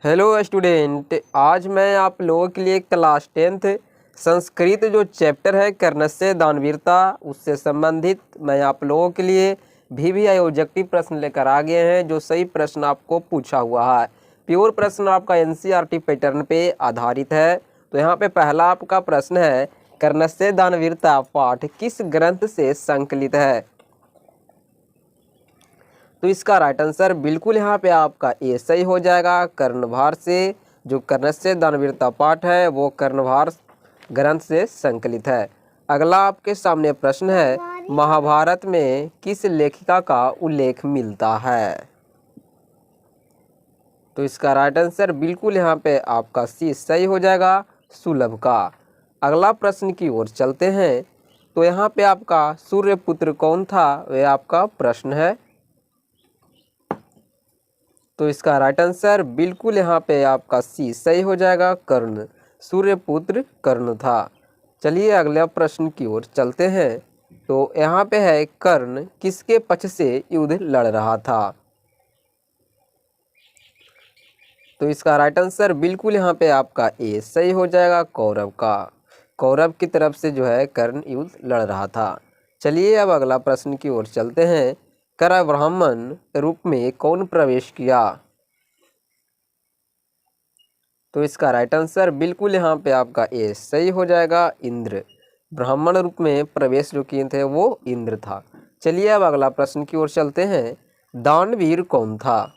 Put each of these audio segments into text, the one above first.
Hello student, आज मैं आप लोगों के लिए क्लास 10th संस्कृत जो चैप्टर है कर्णस्य दानवीरता उससे संबंधित मैं आप लोगों के लिए VVI ऑब्जेक्टिव प्रश्न लेकर आ गए हैं। जो सही प्रश्न आपको पूछा हुआ है, प्योर प्रश्न आपका NCERT पैटर्न पे आधारित है। तो यहाँ पे पहला आपका प्रश्न है, कर्णस्य दानवीरता पाठ किस ग्रंथ से संकलित है? तो इसका राइट आंसर बिल्कुल यहाँ पे आपका ए सही हो जाएगा, कर्णभार से। जो कर्णस्य दानवीरता पाठ है वो कर्णभार ग्रंथ से संकलित है। अगला आपके सामने प्रश्न है, महाभारत में किस लेखिका का उल्लेख मिलता है? तो इसका राइट आंसर बिल्कुल यहाँ पे आपका सी सही हो जाएगा, सुलभ का। अगला प्रश्न की ओर चलते हैं। तो यहाँ पे आपका सूर्यपुत्र कौन था, वह आपका प्रश्न है। तो इसका राइट आंसर बिल्कुल यहाँ पे आपका सी सही हो जाएगा, कर्ण। सूर्यपुत्र कर्ण था। चलिए अगले प्रश्न की ओर चलते हैं। तो यहाँ पे है, कर्ण किसके पक्ष से युद्ध लड़ रहा था? तो इसका राइट आंसर बिल्कुल यहाँ पे आपका ए सही हो जाएगा, कौरव का। कौरव की तरफ से जो है कर्ण युद्ध लड़ रहा था। चलिए अब अगला प्रश्न की ओर चलते हैं। कर ब्राह्मण रूप में कौन प्रवेश किया? तो इसका राइट आंसर बिल्कुल यहाँ पे आपका ए सही हो जाएगा, इंद्र। ब्राह्मण रूप में प्रवेश जो किए थे वो इंद्र था। चलिए अब अगला प्रश्न की ओर चलते हैं। दानवीर कौन था?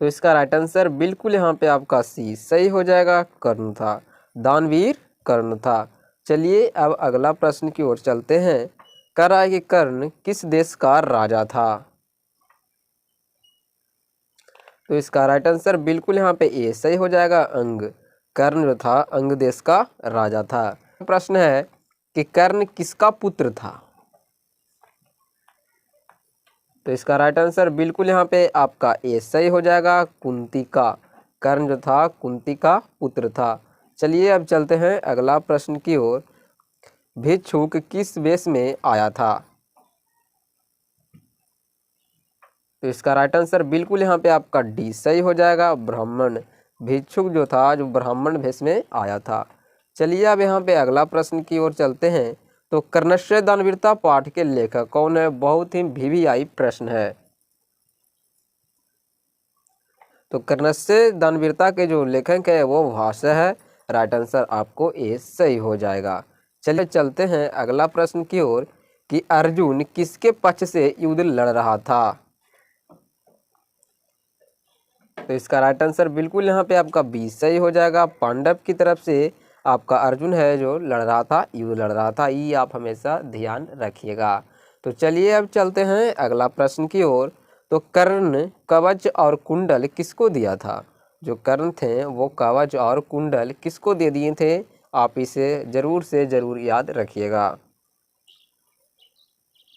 तो इसका राइट आंसर बिल्कुल यहाँ पे आपका सी सही हो जाएगा, कर्ण था। दानवीर कर्ण था। चलिए अब अगला प्रश्न की ओर चलते हैं। कह रहा है कि कर्ण किस देश का राजा था? तो इसका राइट आंसर बिल्कुल यहाँ पे ए सही हो जाएगा, अंग। कर्ण जो था अंग देश का राजा था। प्रश्न है कि कर्ण किसका पुत्र था? तो इसका राइट आंसर बिल्कुल यहाँ पे आपका ए सही हो जाएगा, कुंती का। कर्ण जो था कुंती का पुत्र था। चलिए अब चलते हैं अगला प्रश्न की ओर। भिक्षुक किस वेश में आया था? तो इसका राइट आंसर बिल्कुल यहाँ पे आपका डी सही हो जाएगा, ब्राह्मण। भिक्षुक जो था जो ब्राह्मण वेश में आया था। चलिए अब यहाँ पे अगला प्रश्न की ओर चलते हैं। तो कर्णस्य दानवीरता पाठ के लेखक कौन है? बहुत ही VVI प्रश्न है। तो कर्णस्य दानवीरता के जो लेखक है वो भाष्य है। राइट आंसर आपको ए सही हो जाएगा। चलिए चलते हैं अगला प्रश्न की ओर कि अर्जुन किसके पक्ष से युद्ध लड़ रहा था? तो इसका राइट आंसर बिल्कुल यहाँ पे आपका बी सही हो जाएगा, पांडव की तरफ से आपका अर्जुन है जो लड़ रहा था, युद्ध लड़ रहा था। ये आप हमेशा ध्यान रखिएगा। तो चलिए अब चलते हैं अगला प्रश्न की ओर। तो कर्ण कवच और कुंडल किसको दिया था? जो कर्ण थे वो कवच और कुंडल किसको दे दिए थे? आप इसे जरूर से जरूर याद रखिएगा।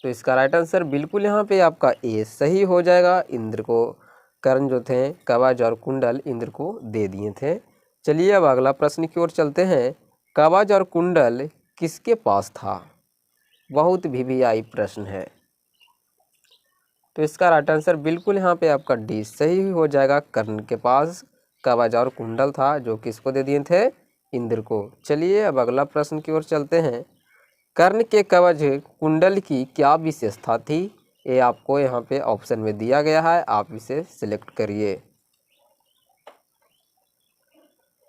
तो इसका राइट आंसर बिल्कुल यहाँ पे आपका ए सही हो जाएगा, इंद्र को। कर्ण जो थे कवच और कुंडल इंद्र को दे दिए थे। चलिए अब अगला प्रश्न की ओर चलते हैं। कवच और कुंडल किसके पास था? बहुत VVI प्रश्न है। तो इसका राइट आंसर बिल्कुल यहाँ पे आपका डी सही हो जाएगा, कर्ण के पास कवच और कुंडल था जो किसको दे दिए थे? इंद्र को। चलिए अब अगला प्रश्न की ओर चलते हैं। कर्ण के कवच कुंडल की क्या विशेषता थी? ये आपको यहाँ पे ऑप्शन में दिया गया है, आप इसे सिलेक्ट करिए।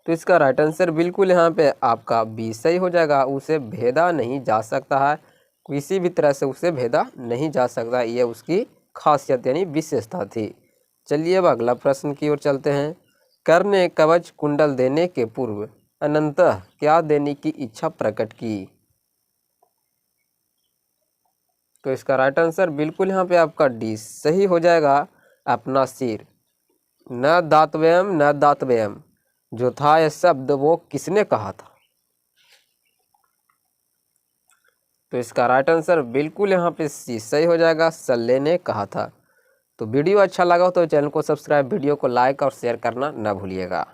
तो इसका राइट आंसर बिल्कुल यहाँ पे आपका बी सही हो जाएगा, उसे भेदा नहीं जा सकता है, किसी भी तरह से उसे भेदा नहीं जा सकता। ये उसकी खासियत यानी विशेषता थी। चलिए अब अगला प्रश्न की ओर चलते हैं। कर्ण ने कवच कुंडल देने के पूर्व अनंतः क्या देने की इच्छा प्रकट की? तो इसका राइट आंसर बिल्कुल यहाँ पे आपका डी सही हो जाएगा, अपना सिर। न दातव्यम न दातव्यम जो था यह शब्द वो किसने कहा था? तो इसका राइट आंसर बिल्कुल यहाँ पे सी सही हो जाएगा, सल्ले ने कहा था। तो वीडियो अच्छा लगा हो तो चैनल को सब्सक्राइब, वीडियो को लाइक और शेयर करना ना भूलिएगा।